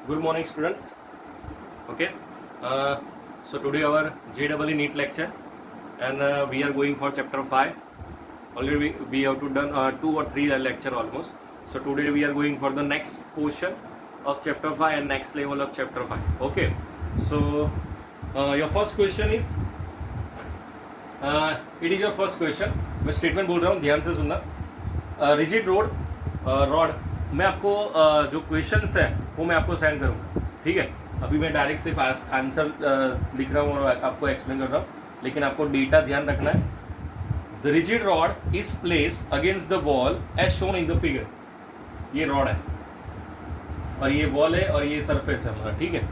Good morning, students. Okay, so today our JEE NEET lecture, and we are going for chapter 5. Already we have to done 2 or 3 lecture almost. So today we are going for the next portion of chapter 5 and next level of chapter 5. Okay, so your first question is, it is your first question. मैं statement बोल रहा हूँ, ध्यान से सुनना. Rigid road rod, मैं आपको जो क्वेश्चंस है वो मैं आपको सेंड करूँगा, ठीक है. अभी मैं डायरेक्ट सिर्फ आंसर लिख रहा हूँ और आपको एक्सप्लेन कर रहा हूँ, लेकिन आपको डेटा ध्यान रखना है. The rigid rod is placed against the wall as shown in the figure. ये रॉड है और ये वॉल है और ये सरफेस है हमारा, ठीक है.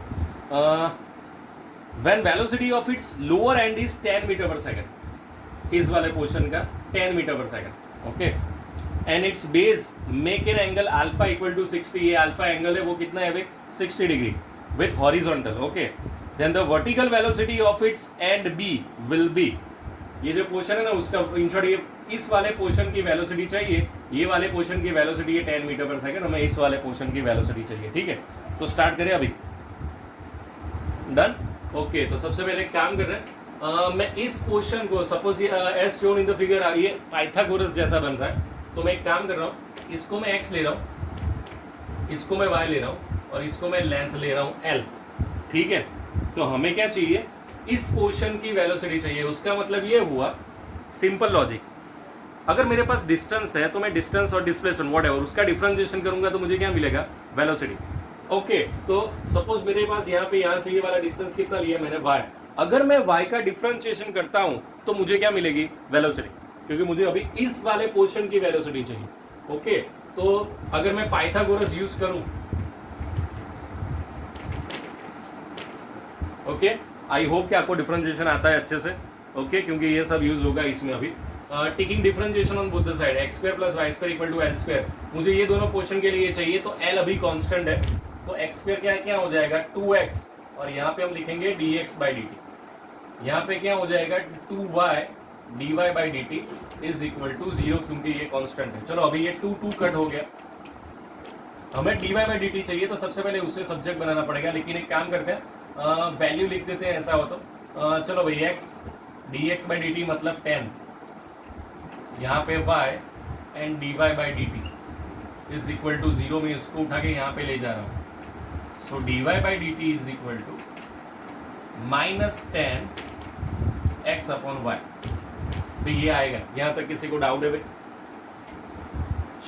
When velocity of its lower end is 10 metre per second, इस वाले पोर्शन का 10 metre per second, okay. And its base make an angle alpha equal to 60. ये अल्फा एंगल है वो कितना है भाई, 60 degree with horizontal, okay. Then the vertical velocity of its end B will be, ये जो पोर्शन है ना उसका इन शॉर्ट, ये इस वाले पोर्शन की वेलोसिटी चाहिए, ये वाले पोर्शन की वेलोसिटी है 10 मीटर पर सेकंड, हमें इस वाले पोर्शन की वेलोसिटी चाहिए, ठीक है. तो स्टार्ट करें अभी. Done, okay. तो सबसे पहले काम कर रहे हैं, मैं इस पोर्शन को suppose as shown in the figure, ये पाइथागोरस जैसा बन रहा है, तो मैं एक काम कर रहा हूँ, इसको मैं x ले रहा हूँ, इसको मैं y ले रहा हूँ और इसको मैं लेंथ ले रहा हूँ l, ठीक है. तो हमें क्या चाहिए, इस पोर्शन की वेलोसिटी चाहिए. उसका मतलब ये हुआ, सिंपल लॉजिक, अगर मेरे पास डिस्टेंस है तो मैं डिस्टेंस और डिस्प्लेसमेंट व्हाटएवर उसका डिफरेंशिएशन करूंगा तो मुझे क्या मिलेगा, वेलोसिटी, ओके. तो सपोज मेरे पास यहाँ पे यहाँ से ये वाला डिस्टेंस कितना लिया मैंने, y. अगर मैं y का डिफरेंशिएशन करता हूं तो मुझे क्या मिलेगी, वेलोसिटी, क्योंकि मुझे अभी इस वाले पोर्शन की वेलोसिटी चाहिए, ओके. तो अगर मैं पाइथागोरस यूज करूं, ओके, आई होप कि आपको डिफरेंशिएशन आता है अच्छे से, ओके, क्योंकि ये सब यूज होगा इसमें अभी. Taking differentiation on both the side, x square plus y square equal to L square. मुझे ये दोनों पोर्शन के लिए चाहिए, तो एल अभी कांस्टेंट है, तो एक्स स्क्वायर क्या हो जाएगा 2x, और यहाँ पे हम लिखेंगे dx बाई dt. यहाँ पे क्या हो जाएगा 2y dy by dt is equal to 0, क्योंकि ये कांस्टेंट है. चलो अभी ये 2 कट हो गया, हमें dy बाई dt चाहिए, तो सबसे पहले उसे सब्जेक्ट बनाना पड़ेगा. लेकिन एक काम करते हैं, वैल्यू लिख देते हैं, ऐसा हो तो. चलो भाई x dx बाई dt मतलब 10, यहाँ पे y and dy by dt is equal to 0. में इसको उठा के यहाँ पे ले जा रहा हूँ. So dy by dt is equal to -10 x upon y. तो ये आएगा. यहाँ तक किसी को डाउट है भाई?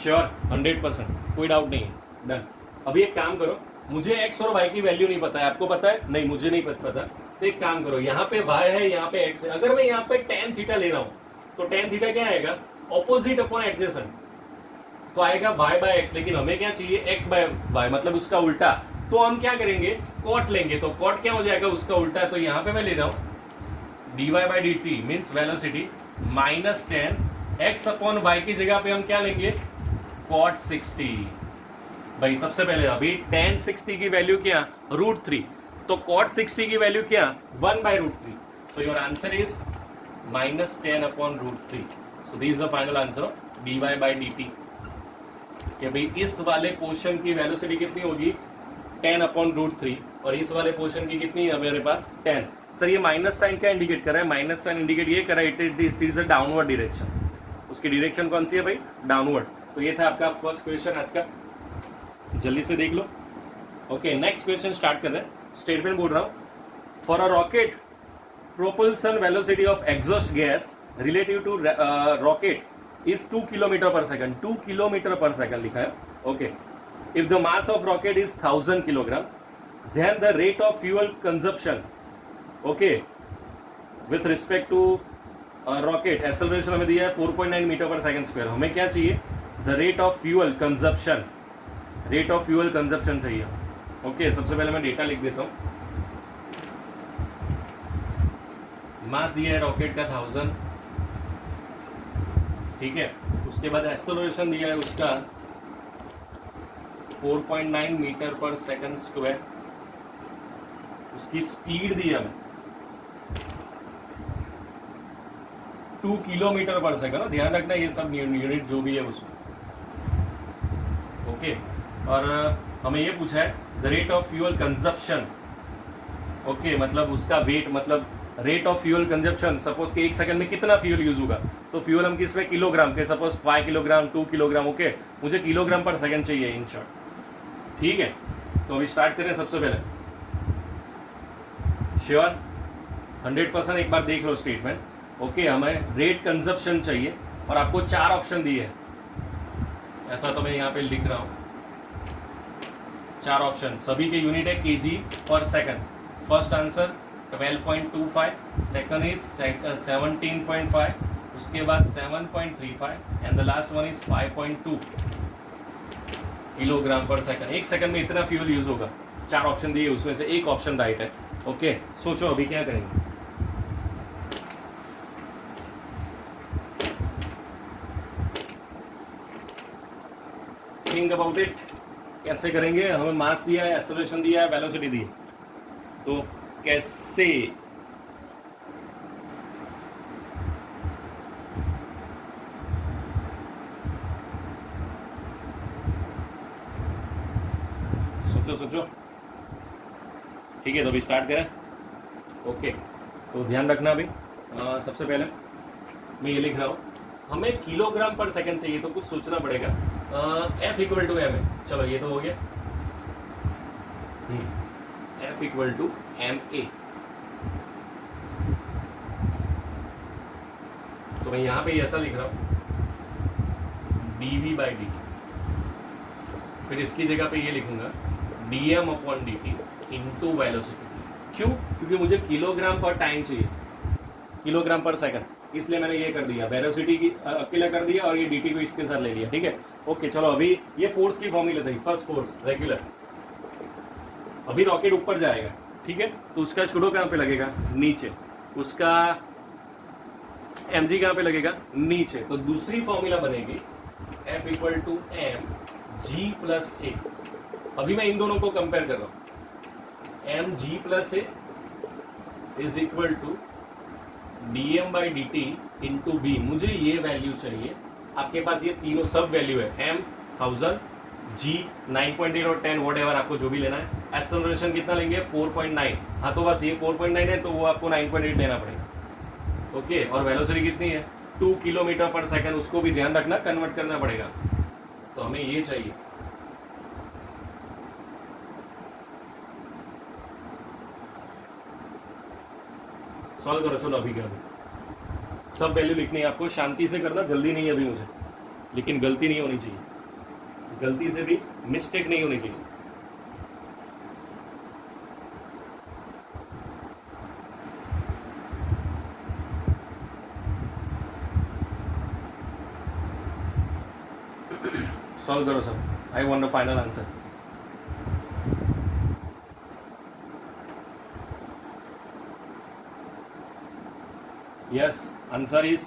श्योर, 100%, कोई डाउट नहीं है. डन. अभी एक काम करो, मुझे x और y की वैल्यू नहीं पता है, आपको पता है? नहीं, मुझे नहीं पता. तो एक काम करो, यहाँ पे y है, यहाँ पे x है. अगर मैं यहाँ पे tan थीटा ले रहा हूँ तो tan थीटा क्या आएगा, ऑपोजिट अपॉन एडजेसेंट, तो आएगा y बाय x. लेकिन हमें क्या चाहिए, x बाय y, मतलब उसका उल्टा. तो हम क्या करेंगे, कॉट लेंगे. तो कॉट क्या हो जाएगा, उसका उल्टा. तो यहाँ पे मैं ले रहा हूँ dy by dt means velocity -10 x upon y की जगह पे हम क्या लेंगे, कॉट 60. भाई सबसे पहले अभी tan 60 की वैल्यू क्या, √3, तो कॉट 60 की वैल्यू क्या, 1/√3. सो your answer is -10 upon √3. So this is the final answer of dy by dt. कि भाई इस वाले पोर्शन की वेलोसिटी कितनी होगी, 10 अपॉन √3, और इस वाले पोर्शन की कितनी है मेरे पास, 10. सर ये माइनस साइन क्या इंडिकेट कर रहा है, माइनस साइन इंडिकेट ये कर रहा है it is a downward direction. उसकी डायरेक्शन कौन सी है भाई, डाउनवर्ड. तो ये था आपका फर्स्ट क्वेश्चन आज का, जल्दी से देख लो. ओके, नेक्स्ट क्वेश्चन स्टार्ट कर रहे हैं. स्टेटमेंट बोल रहा हूँ, for a rocket propulsion velocity of exhaust gas relative to rocket is 2 kilometre पर सेकंड. 2 किलोमीटर पर सेकंड लिखा है, okay. If the mass of rocket is 1000 kilogram, then the rate of fuel consumption, okay, with respect to rocket acceleration हमें दिया है 4.9 metre per second square. हमें क्या चाहिए, the rate of fuel consumption, rate of fuel consumption चाहिए, okay. सबसे पहले मैं डेटा लिख देता हूँ. मास दिया है रॉकेट का 1000, ठीक है. उसके बाद एक्सेलरेशन दिया है उसका 4.9 मीटर पर सेकंड स्क्वायर. उसकी स्पीड दी है 2 किलोमीटर पर सेकंड. ध्यान रखना ये सब यूनिट जो भी है उसमें, ओके. और हमें ये पूछा है the rate of fuel consumption. Okay, मतलब उसका वेट, मतलब rate of fuel consumption, suppose कि 1 सेकंड में कितना फ्यूल यूज होगा। तो फ्यूल हम किस में, किलोग्राम के, सपोज 5 किलोग्राम, 2 किलोग्राम। ओके, मुझे किलोग्राम पर सेकंड चाहिए इन शॉर्ट। ठीक है, तो अभी स्टार्ट करें। सबसे पहले श्योर 100% एक बार देख लो स्टेटमेंट। ओके, हमें रेट कंजप्शन चाहिए और आपको 4 ऑप्शन दिए हैं, ऐसा तो मैं यहाँ पे लिख रहा हूँ। 4 ऑप्शन, सभी के यूनिट है केजी पर second. First answer 12.25, second is 17.5, उसके बाद 7.35 and the last one is 5.2 kilogram पर सेकंड। 1 सेकंड में इतना फ्यूल यूज होगा। 4 ऑप्शन दिए, उसमें से एक ऑप्शन राइट है। ओके, सोचो अभी क्या करेंगे। थिंक अबाउट इट, कैसे करेंगे। हमें मास दिया है, एक्सेलरेशन दिया है, वेलोसिटी दी है, तो कैसे। सोचो सोचो। ठीक है, तो अभी स्टार्ट करें। ओके, तो ध्यान रखना अभी। सबसे पहले मैं ये लिख रहा हूँ, हमें किलोग्राम पर सेकंड चाहिए, तो कुछ सोचना पड़ेगा। F इक्वल टू एम है, चलो ये तो हो गया। F equal to M A. तो मैं यहाँ पे ऐसा लिख रहा हूँ dv बाई dt, फिर इसकी जगह पे ये लिखूंगा dm upon dt into velocity. क्यों? क्योंकि मुझे किलोग्राम पर टाइम चाहिए, किलोग्राम पर सेकंड, इसलिए मैंने ये कर दिया, वेलोसिटी की अकेला कर दिया और ये dt को इसके साथ ले लिया। ठीक है, ओके, चलो अभी ये फोर्स की फॉर्मूला थी, फर्स्ट फोर्स रेगुलर। अभी रॉकेट ऊपर जाएगा, ठीक है, तो उसका शुरू कहाँ पे लगेगा, नीचे, उसका mg कहाँ पे लगेगा, नीचे। तो दूसरी फॉर्मूला बनेगी F equal to M G plus A. अभी मैं इन दोनों को कंपेयर कर रहा हूँ, M G plus A is equal to dm by D T into B. मुझे ये वैल्यू चाहिए, आपके पास ये तीनों सब वैल्यू है, m 1000, g 9.8 और 10, वॉट एवर आपको जो भी लेना है। एक्सेलरेशन कितना लेंगे, 4.9। हाँ, तो बस ये 4.9 है, तो वो आपको 9.8 लेना पड़ेगा। ओके, और वेलोसिटी कितनी है, 2 किलोमीटर पर सेकंड, उसको भी ध्यान रखना, कन्वर्ट करना पड़ेगा। तो हमें ये चाहिए। सॉल्व करो, चलो अभी क्या, सब वैल्यू लिखनी है आपको, शांति से करना, जल्दी नहीं है अभी मुझे, लेकिन गलती नहीं होनी चाहिए, गलती से भी मिस्टेक नहीं होनी चाहिए। सॉल्व करो सब, I want the final answer. Yes, answer is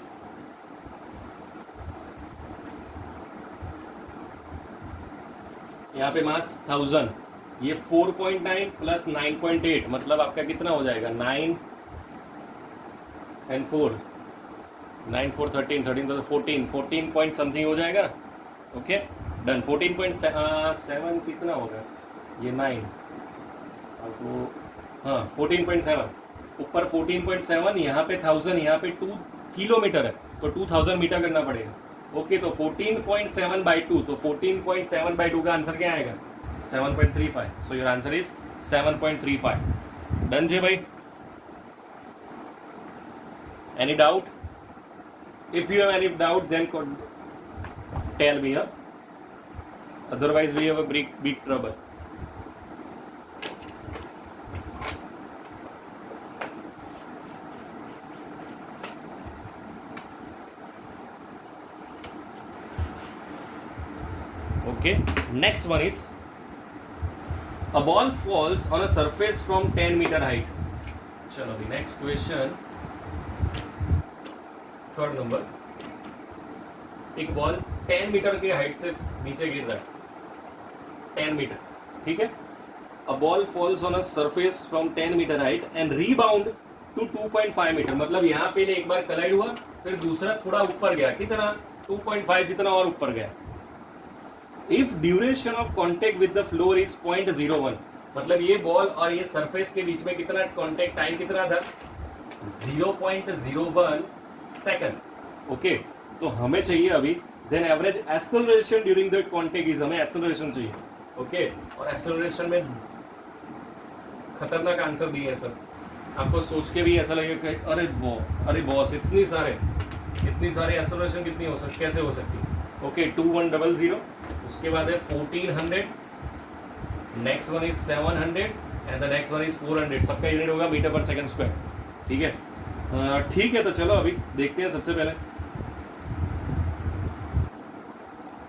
यहाँ पे मास 1000, ये 4.9 प्लस 9.8, मतलब आपका कितना हो जाएगा, 9 एंड 4, 9 4 13, 13 तो 14, 14 पॉइंट समथिंग हो जाएगा। Okay, done. 14.7 कितना होगा, ये 9, आपको हाँ 14.7, ऊपर 14.7, यहाँ पे 1000, यहाँ पे 2 किलोमीटर है, तो 2000 मीटर करना पड़ेगा। ओके, तो 14.7 बाई 2, तो 14.7 बाई 2 का आंसर क्या आएगा, 7.35। So your answer is 7.35। Done जी भाई, any doubt? If you have any doubt then tell me, otherwise we have a big trouble. Okay, next one is a ball falls on a surface from 10 meter height. चलो the next question, third number, एक ball 10 metre की height से नीचे गिर रहा है, 10 metre, ठीक है। A ball falls on a surface from 10 metre height and rebound to 2.5 metre, मतलब यहाँ पे एक बार कलाइड हुआ, फिर दूसरा थोड़ा ऊपर गया, कितना, 2.5 जितना और ऊपर गया। If duration of contact with the floor is 0.01, मतलब ये बॉल और ये सरफेस के बीच में कितना कॉन्टेक्ट टाइम कितना था, 0.01 सेकंड। ओके, तो हमें चाहिए अभी then average acceleration during that contact is, हमें एक्सेलरेशन चाहिए। ओके, और एक्सेलरेशन में खतरनाक आंसर दिए हैं सर, आपको सोच के भी ऐसा लगेगा कि अरे बॉस इतनी सारे एक्सेलरेशन कितनी हो सकती, कैसे हो सकती। ओके, 2100, उसके बाद है 1400, next one is 700 and the next one is 400। सबका यूनिट होगा मीटर पर सेकंड स्क्वायर। ठीक है, ठीक है, तो चलो अभी देखते हैं सबसे पहले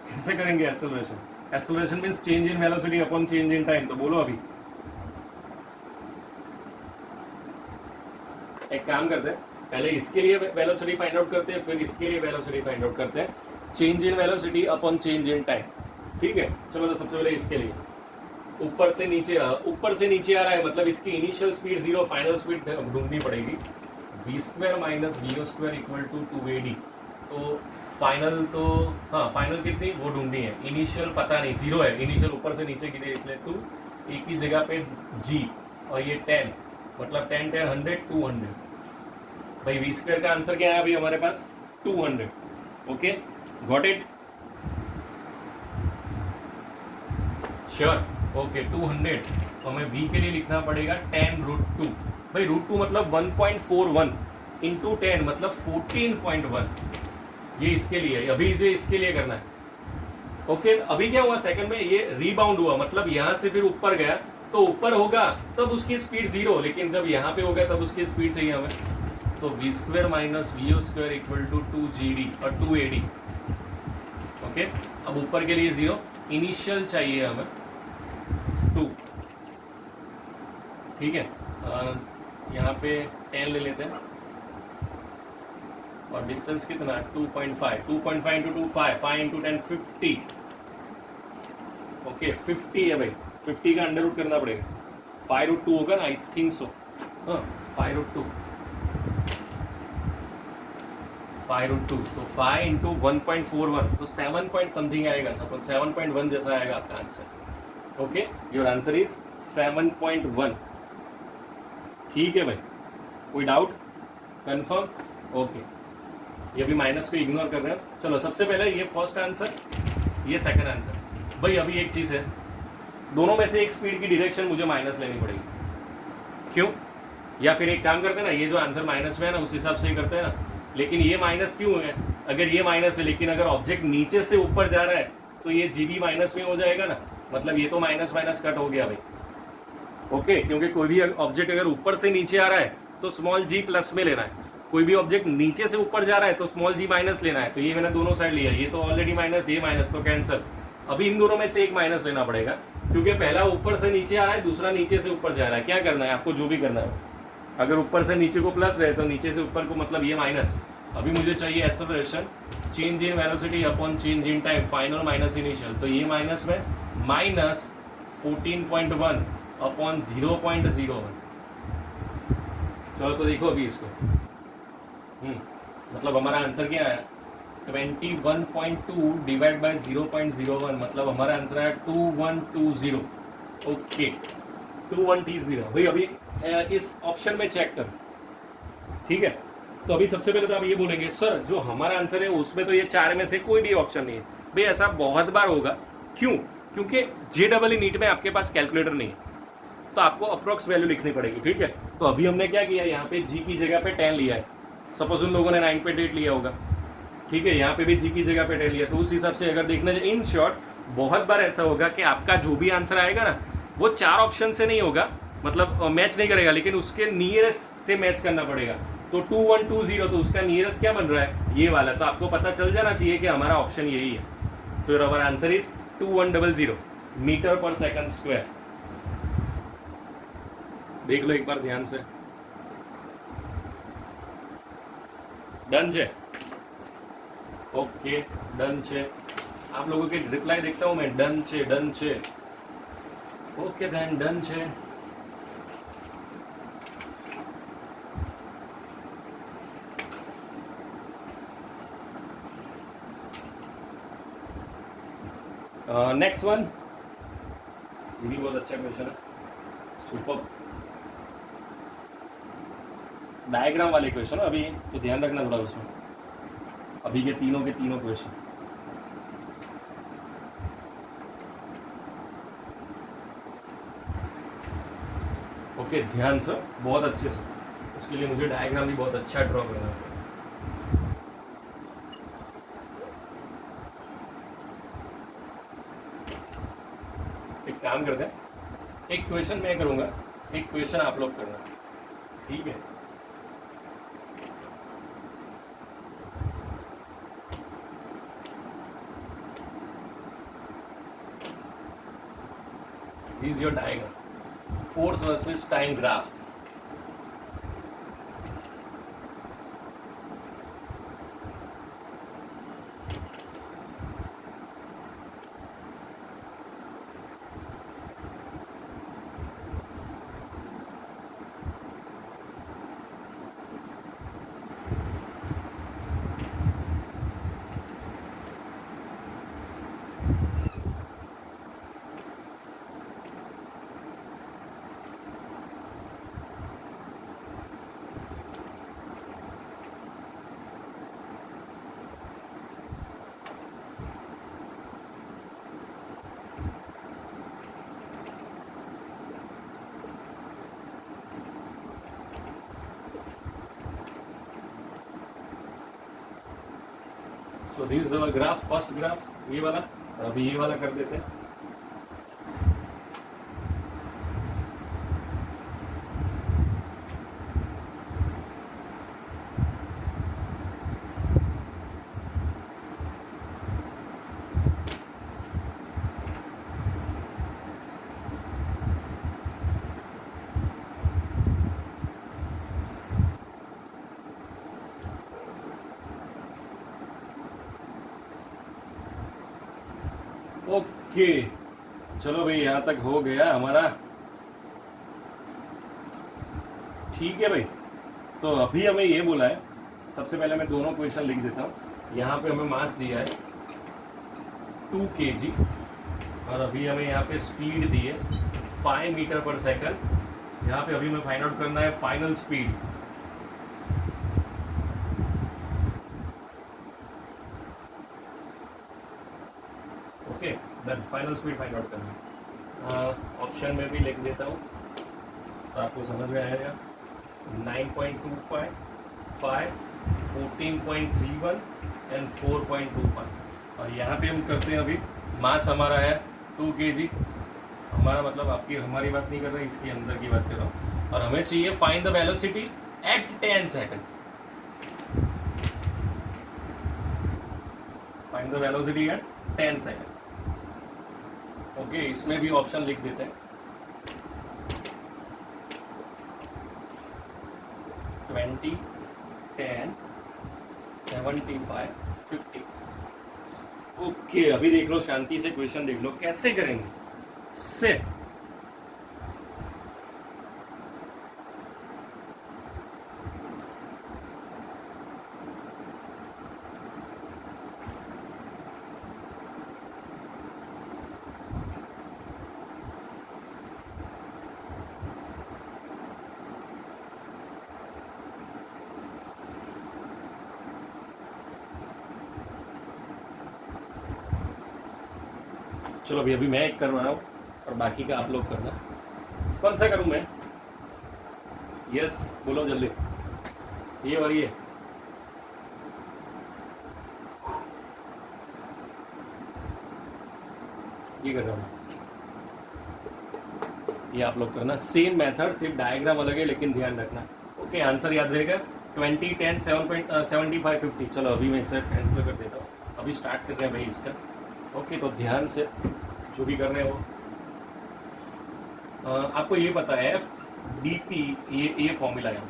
कैसे करेंगे acceleration. Acceleration means change in velocity upon change in time. तो बोलो अभी, एक काम करते हैं, पहले इसके लिए वेलोसिटी फाइंड आउट करते हैं, फिर इसके लिए वेलोसिटी फाइंड आउट करते हैं। Change in velocity upon change in time. ठीक है, चलो तो सबसे पहले इसके लिए ऊपर से नीचे आ रहा है, मतलब इसकी इनिशियल स्पीड 0, फाइनल स्पीड ढूंढनी पड़ेगी। v² minus vo² equal to 2ad। तो फाइनल, तो हाँ फाइनल कितनी वो ढूंढनी है, इनिशियल पता नहीं, 0 है, इनिशियल ऊपर से नीचे गिरे इसलिए 2, एक ही जगह पे g, और ये 10, मतलब 10 10 100 200। भाई v² का आंसर क्या है अभी हमारे पास, 200। Okay, got it, sure. Okay, 200, तो हमें v के लिए लिखना पड़ेगा 10√2। भाई √2 मतलब 1.41 इंटू 10 मतलब 14.1। ये इसके लिए, अभी जो इसके लिए करना है। ओके, अभी क्या हुआ सेकंड में, ये रीबाउंड हुआ, मतलब यहां से फिर ऊपर गया, तो ऊपर होगा तब उसकी स्पीड 0, लेकिन जब यहाँ पे हो गया तब उसकी स्पीड चाहिए हमें। तो v² minus vo² equal to 2gd और 2ad। ओके, अब ऊपर के लिए 0, इनिशियल चाहिए हमें 2। ठीक है, यहाँ पे 10 ले लेते हैं, और डिस्टेंस कितना, 2.5 इंटू 2 5 इंटू 10 50। ओके, 50 है भाई, 50 का अंडर रूट करना पड़ेगा, 5√2 होगा ना, आई थिंक सो। हाँ, 5√2, तो 5 इंटू 1.41, तो 7 पॉइंट समथिंग आएगा, सपोज 7.1 जैसा आएगा आपका answer. Okay, your answer is 7.1। ठीक है भाई, कोई डाउट, कंफर्म? ओके, ये भी माइनस को इग्नोर कर रहे हैं। चलो सबसे पहले ये फर्स्ट आंसर, ये सेकंड आंसर। भाई अभी एक चीज़ है, दोनों में से एक स्पीड की डायरेक्शन मुझे माइनस लेनी पड़ेगी। क्यों? या फिर एक काम करते हैं ना, ये जो आंसर माइनस में है ना उस हिसाब से ही करते हैं ना। लेकिन ये माइनस क्यों है? अगर ये माइनस है, लेकिन अगर ऑब्जेक्ट नीचे से ऊपर जा रहा है तो ये जी भी माइनस में हो जाएगा ना, मतलब ये तो माइनस माइनस कट हो गया भाई। ओके, क्योंकि कोई भी ऑब्जेक्ट अगर ऊपर से नीचे आ रहा है तो स्मॉल जी प्लस में लेना है, कोई भी ऑब्जेक्ट नीचे से ऊपर जा रहा है तो स्मॉल जी माइनस लेना है। तो ये मैंने दोनों साइड लिया, ये तो ऑलरेडी माइनस, ये माइनस, तो कैंसिल। अभी इन दोनों में से एक माइनस लेना पड़ेगा, क्योंकि पहला ऊपर से नीचे आ रहा है, दूसरा नीचे से ऊपर जा रहा है। क्या करना है आपको, जो भी करना है, अगर ऊपर से नीचे को प्लस रहे तो नीचे से ऊपर को मतलब ये माइनस। अभी मुझे चाहिए acceleration change in velocity upon change in time, final minus initial. तो ये माइनस में माइनस 14.1 अपॉन 0.01। चलो तो देखो अभी इसको, मतलब हमारा आंसर क्या है, 21.2 डिवाइड बाय 0.01, मतलब हमारा आंसर है 2120। ओके, 2120। भाई अभी इस ऑप्शन में चेक कर। ठीक है, तो अभी सबसे पहले तो आप ये बोलेंगे सर जो हमारा आंसर है उसमें तो ये 4 में से कोई भी ऑप्शन नहीं है। भाई ऐसा बहुत बार होगा, क्यों? क्योंकि JEE नीट में आपके पास कैलकुलेटर नहीं है, तो आपको अप्रोक्स वैल्यू लिखनी पड़ेगी। ठीक है, तो अभी हमने क्या किया, यहाँ पे जी की जगह पे 10 लिया है, सपोज उन लोगों ने 9.8 लिया होगा। ठीक है, यहाँ पे भी जी की जगह पे 10 लिया, तो उस हिसाब से अगर देखना जाए, इन शॉर्ट बहुत बार ऐसा होगा कि आपका जो भी आंसर आएगा ना वो 4 ऑप्शन से नहीं होगा, मतलब मैच नहीं करेगा, लेकिन उसके नियरेस्ट से मैच करना पड़ेगा। तो 2120, तो उसका नियरेस्ट क्या बन रहा है, ये वाला। तो आपको पता चल जाना चाहिए कि हमारा ऑप्शन यही है। So our answer is 2100 metre per second square. देख लो एक बार ध्यान से, डन છે? ओके, डन છે। आप लोगों के रिप्लाई देखता हूं मैं, डन છે। ओके देन डन છે। नेक्स्ट वन, ये भी बहुत अच्छा क्वेश्चन है, सुपर डायग्राम वाले क्वेश्चन अभी, तो ध्यान रखना थोड़ा उसमें, अभी के तीनों क्वेश्चन। ओके, ध्यान से, बहुत अच्छे से, उसके लिए मुझे डायग्राम भी बहुत अच्छा ड्रॉ करना है। एक काम करते हैं, एक क्वेश्चन मैं करूंगा, एक क्वेश्चन आप लोग करना, ठीक है? This is your diagram, force versus time graph. So this is our graph, first graph, ये वाला, अभी ये वाला कर देते हैं। ओके, चलो भाई, यहाँ तक हो गया हमारा, ठीक है भाई। तो अभी हमें ये बोला है, सबसे पहले मैं दोनों क्वेश्चन लिख देता हूँ। यहाँ पे हमें मास दिया है 2 kg, और अभी हमें यहाँ पे स्पीड दी है 5 मीटर पर सेकंड। यहाँ पे अभी हमें फाइंड आउट करना है final speed. Okay done, final speed find out करना है। ऑप्शन में भी लिख देता हूँ तो आपको समझ में आएगा। 9.25, 5, 14.31 एंड 4.25। और यहाँ पे हम करते हैं, अभी मास हमारा है 2 kg, हमारा मतलब आपकी हमारी बात नहीं कर रहे, इसके अंदर की बात कर रहा हूँ। और हमें चाहिए find the velocity at 10 second. Find the velocity at 10 second. Okay, इसमें भी ऑप्शन लिख देते हैं 20, 10, 75, 50। ओके, अभी देख लो, शांति से क्वेश्चन देख लो कैसे करेंगे से। चलो अभी मैं एक कर रहा हूँ और बाकी का आप लोग करना। कौन सा करूँ मैं? यस बोलो जल्दी। ये और ये कर रहा हूँ, ये आप लोग करना। सेम मेथड, सिर्फ डायग्राम अलग है, लेकिन ध्यान रखना। ओके, आंसर याद रहेगा 20, 10, 7.75, 50। चलो अभी मैं इसे कैंसिल कर देता हूँ, अभी स्टार्ट कर रहे हैं भाई इसका। ओके, तो ध्यान से जो भी कर रहे हो। आपको ये पता है DP, ये फॉर्मूला है,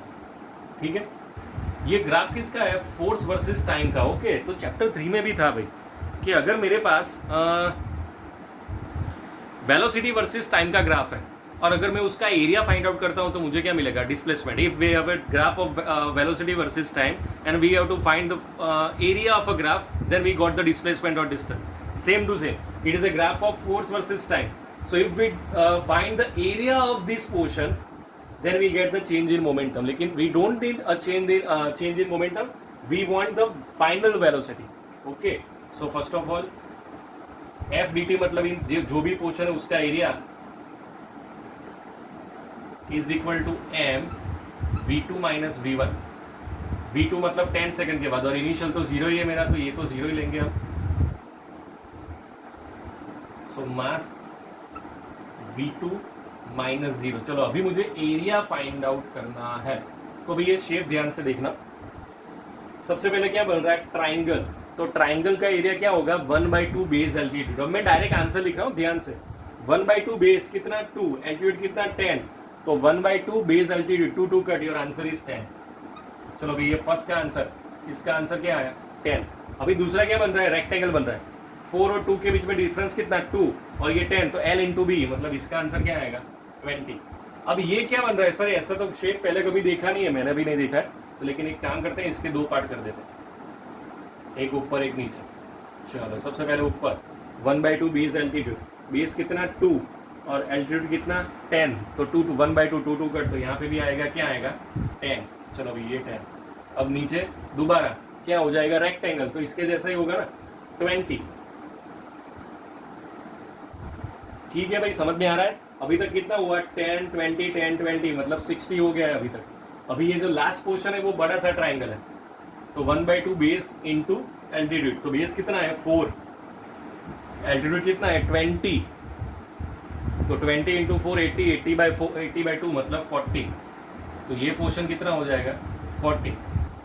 ठीक है। ये ग्राफ किसका है? फोर्स वर्सेस टाइम का। ओके, तो चैप्टर 3 में भी था भाई कि अगर मेरे पास वेलोसिटी वर्सेस टाइम का ग्राफ है, और अगर मैं उसका एरिया फाइंड आउट करता हूँ तो मुझे क्या मिलेगा, displacement. If we have a graph of velocity versus time and we have to find the area of a graph, then we got the displacement और distance. Same to same, it is a graph of force versus time. So if we find the area of this portion, then we get the change in momentum. लेकिन we don't need a change in momentum, we want the final velocity. Okay, so first of all f dt मतलब इन जो भी portion है उसका area is equal to m v2 minus v1. v2 मतलब 10 second के बाद, और इनिशियल तो जीरो ही है मेरा, तो ये तो जीरो ही लेंगे हम. सो मास v2 माइनस जीरो. चलो अभी मुझे एरिया फाइंड आउट करना है. तो भी ये शेप ध्यान से देखना. सबसे पहले क्या बन रहा है, ट्राइंगल. तो ट्राइंगल का एरिया क्या होगा, 1/2 बेस एल्टीट्यूड. अब मैं डायरेक्ट आंसर लिख रहा हूँ ध्यान से. 1/2 बेस कितना 2, एल्टीट्यूड कितना 10. तो 1/2 base altitude 2 2 cut, your answer is 10. चलो भाई ये फर्स्ट का आंसर, इसका आंसर क्या आया 10. अभी दूसरा क्या बन रहा है, रेक्टेंगल बन रहा है. 4 और 2 के बीच में डिफरेंस कितना 2 और ये 10, तो L इंटू बी, मतलब इसका आंसर क्या आएगा 20. अब ये क्या बन रहा है सर, ऐसा तो शेप पहले कभी देखा नहीं है, मैंने भी नहीं देखा है. तो लेकिन एक काम करते हैं, इसके दो पार्ट कर देते हैं, एक ऊपर एक नीचे. चलो सबसे पहले ऊपर 1/2 बेस एल्टीट्यूड. बेस कितना 2 और एल्टीट्यूड कितना 10, तो 2 to 1/2 2 2 कट, तो यहाँ पे भी आएगा क्या आएगा 10. चलो अभी ये 10. अब नीचे दोबारा क्या हो जाएगा, रेक्टेंगल, तो इसके जैसा ही होगा ना 20. ठीक है भाई, समझ में आ रहा है. अभी तक कितना हुआ 10 20 10 20, मतलब 60 हो गया है अभी तक. अभी ये जो लास्ट पोर्शन है वो बड़ा सा ट्राइंगल है. तो 1/2 बेस इंटू एल्टीट्यूड, तो बेस कितना है 4, एल्टीट्यूड कितना है 20, तो 20 इंटू 4 80, 80/2 मतलब 40. तो ये पोर्शन कितना हो जाएगा 40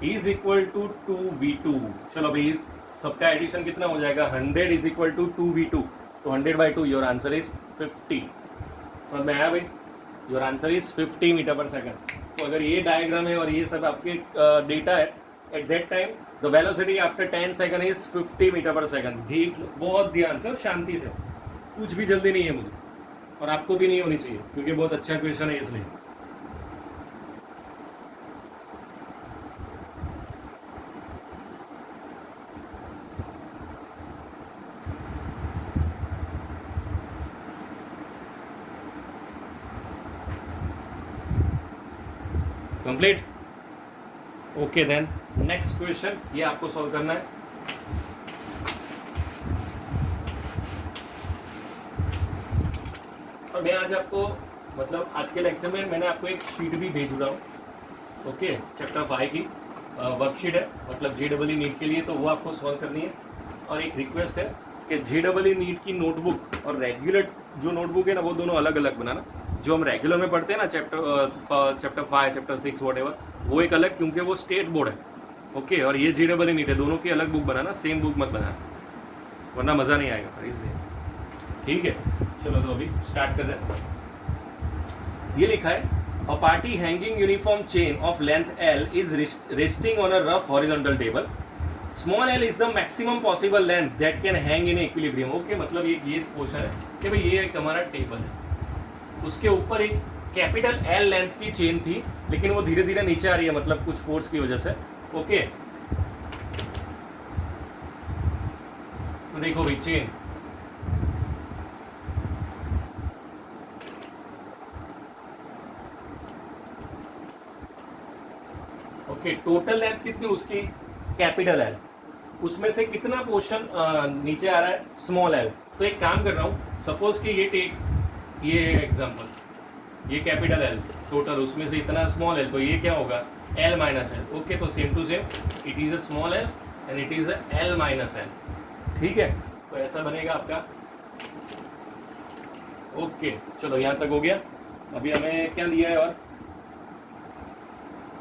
इज इक्वल टू 2v2. चलो भाई सबका एडिशन कितना हो जाएगा 100 इज इक्वल टू 2v2. तो 100/2, योर आंसर इज 50. समझ में आया भाई, your answer is 50 metre per second. तो अगर ये डायग्राम है और ये सब आपके डेटा है, at that time the velocity after 10 second is 50 metre per second. देख लो बहुत ध्यान से और शांति से, कुछ भी जल्दी नहीं है मुझे, और आपको भी नहीं होनी चाहिए, क्योंकि बहुत अच्छा क्वेश्चन है इसलिए. Complete. Okay then next question, ये आपको सॉल्व करना है. और मैं आज आपको मतलब आज के लेक्चर में मैंने आपको एक शीट भी भेज रहा हूँ. ओके, चैप्टर 5 की वर्कशीट है, मतलब JEE नीट के लिए, तो वो आपको सॉल्व करनी है. और एक रिक्वेस्ट है कि JEE नीट की नोटबुक और रेगुलर जो नोटबुक है ना, वो दोनों अलग अलग बनाना. जो हम रेगुलर में पढ़ते हैं ना, चैप्टर 5 चैप्टर 6 वॉटेवर, वो एक अलग, क्योंकि वो स्टेट बोर्ड है. ओके, और ये JEE नीट है, दोनों की अलग बुक बनाना, सेम बुक मत बनाना, वरना मज़ा नहीं आएगा फिर, इसलिए. ठीक है, चलो तो अभी स्टार्ट कर रहे हैं. ये लिखा है, a party hanging uniform chain of length L is resting on a rough horizontal table. Small L is the maximum possible length that can hang in equilibrium. Okay, मतलब ये क्वेश्चन है कि भाई ये एक हमारा टेबल है, उसके ऊपर एक कैपिटल L लेंथ की चेन थी, लेकिन वो धीरे धीरे नीचे आ रही है, मतलब कुछ फोर्स की वजह से. ओके, तो देखो भाई चेन, ओके, टोटल लेंथ कितनी उसकी कैपिटल L, उसमें से कितना पोर्शन नीचे आ रहा है स्मॉल L. तो एक काम कर रहा हूँ, सपोज कि ये एग्जांपल, ये कैपिटल L टोटल, उसमें से इतना स्मॉल L, तो ये क्या होगा L माइनस L. ओके, तो same to same it is a small L and it is a L minus L. ठीक है, तो ऐसा बनेगा आपका. ओके, चलो यहाँ तक हो गया. अभी हमें क्या दिया है, और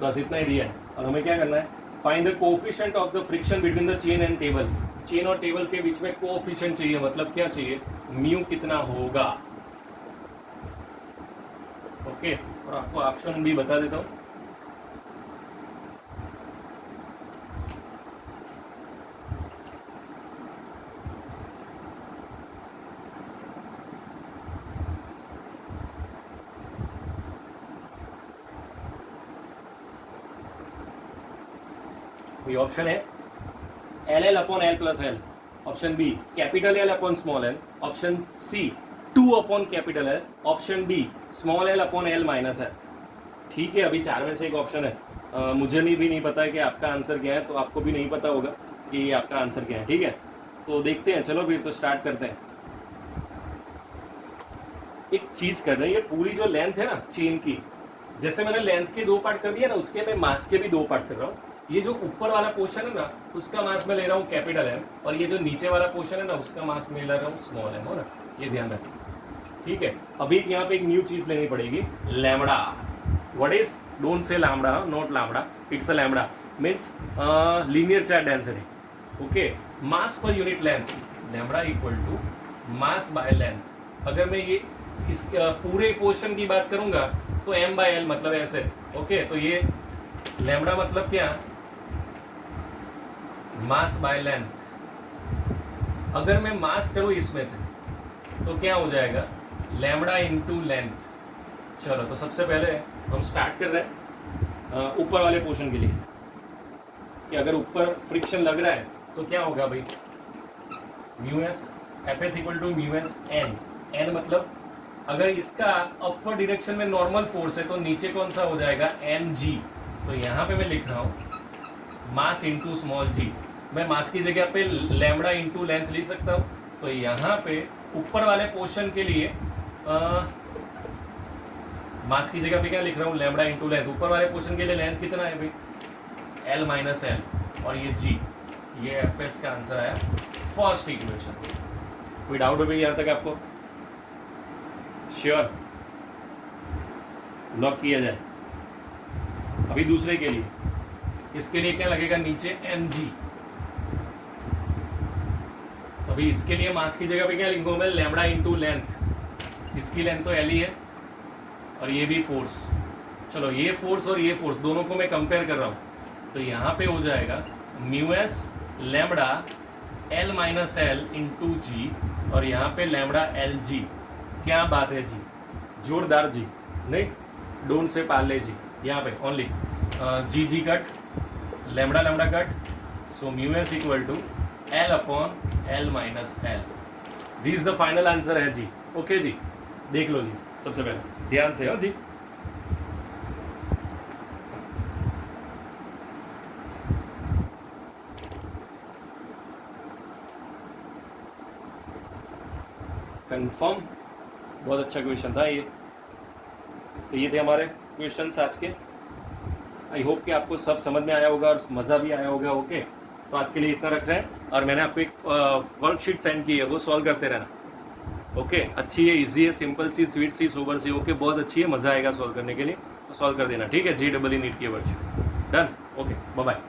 बस इतना ही दिया है. और हमें क्या करना है, find the coefficient of the friction between the chain and table. Chain और टेबल के बीच में कोएफिशिएंट चाहिए, मतलब क्या चाहिए, म्यू कितना होगा. ओके, और आपको ऑप्शन भी बता देता हूँ. ये ऑप्शन है L L upon L plus L, option B capital L upon small L, option C 2 upon capital L, option D small L upon L minus L. ठीक है, अभी 4 में से एक ऑप्शन है। मुझे भी नहीं पता है कि आपका आंसर क्या है, तो आपको भी नहीं पता होगा कि आपका आंसर क्या है। ठीक है, तो देखते हैं, चलो फिर तो स्टार्ट करते हैं। एक चीज कर रहे हैं, ये पूरी जो लेंथ है ना चेन की, जैसे मैंने लेंथ के 2 पार्ट कर दिया ना, उसके मैं मास के भी 2 पार्ट कर रहा हूँ। ये जो ऊपर वाला पोर्शन है ना, उसका मास मैं ले रहा हूँ कैपिटल एम, और ये जो नीचे वाला पोर्शन है ना, उसका मास मैं ले रहा हूँ स्मॉल एम, हो ना, ये ध्यान रखें। ठीक है, अभी यहाँ पे एक न्यू चीज लेनी पड़ेगी, lambda. What is, don't say lambda, not lambda, it's a lambda, means linear charge density. Okay, mass per unit length, lambda equal to mass by length. अगर मैं ये इस पूरे पोर्शन की बात करूंगा तो m बाय एल मतलब ऐसे। ओके, तो ये लैम्बडा मतलब क्या, मास बाय लेंथ। अगर मैं मास करूं इसमें से तो क्या हो जाएगा, लैम्बडा इनटू लेंथ। चलो, तो सबसे पहले हम स्टार्ट कर रहे हैं ऊपर वाले पोर्शन के लिए, कि अगर ऊपर फ्रिक्शन लग रहा है तो क्या होगा भाई, mu S F S equal to mu S N. N मतलब अगर इसका अपवर्ड डायरेक्शन में नॉर्मल फोर्स है तो नीचे कौन सा हो जाएगा, एम जी। तो यहाँ पे मैं लिख रहा हूँ मास इंटू स्मॉल जी। मैं मास की जगह पे लैम्बडा इंटू लेंथ लिख सकता हूँ। तो यहाँ पे ऊपर वाले पोर्शन के लिए मास की जगह पे क्या लिख रहा हूँ, लैम्बडा इंटू लेंथ। ऊपर वाले पोर्शन के लिए लेंथ कितना है भाई, एल माइनस एल, और ये जी, ये एफ एस का आंसर आया फर्स्ट इक्वेशन। कोई डाउट हो भाई यहाँ तक आपको? श्योर, लॉक किया जाए। अभी दूसरे के लिए, इसके लिए क्या लगेगा, नीचे एम जी। अभी इसके लिए मास की जगह पे क्या लिखूंगा मैं, लैम्बडा इंटू लेंथ। इसकी लेंथ तो एल ही है, और ये भी फोर्स। चलो, ये फोर्स और ये फोर्स दोनों को मैं कंपेयर कर रहा हूँ, तो यहाँ पे हो जाएगा mu S lambda L minus L into G, और यहाँ पे लैम्बडा एल जी। क्या बात है जी, जोरदार जी, नहीं डोंट से पाले जी। यहाँ पे only g g cut, lambda lambda cut, so mu S equal to L upon L minus L. This the final answer है जी। ओके जी, देख लो जी, सबसे पहले ध्यान से हो जी। कंफर्म, बहुत अच्छा क्वेश्चन था ये। तो ये थे हमारे क्वेश्चंस आज के। आई होप कि आपको सब समझ में आया होगा और मज़ा भी आया होगा। ओके, तो आज के लिए इतना रख रहे हैं, और मैंने आपको एक वर्कशीट सेंड की है, वो सॉल्व करते रहना। ओके, अच्छी है, इजी है, सिंपल सी, स्वीट सी, सोबर सी। ओके, बहुत अच्छी है, मज़ा आएगा सॉल्व करने के लिए, तो सॉल्व कर देना। ठीक है, JEE नीट की worksheet done. Okay, bye bye.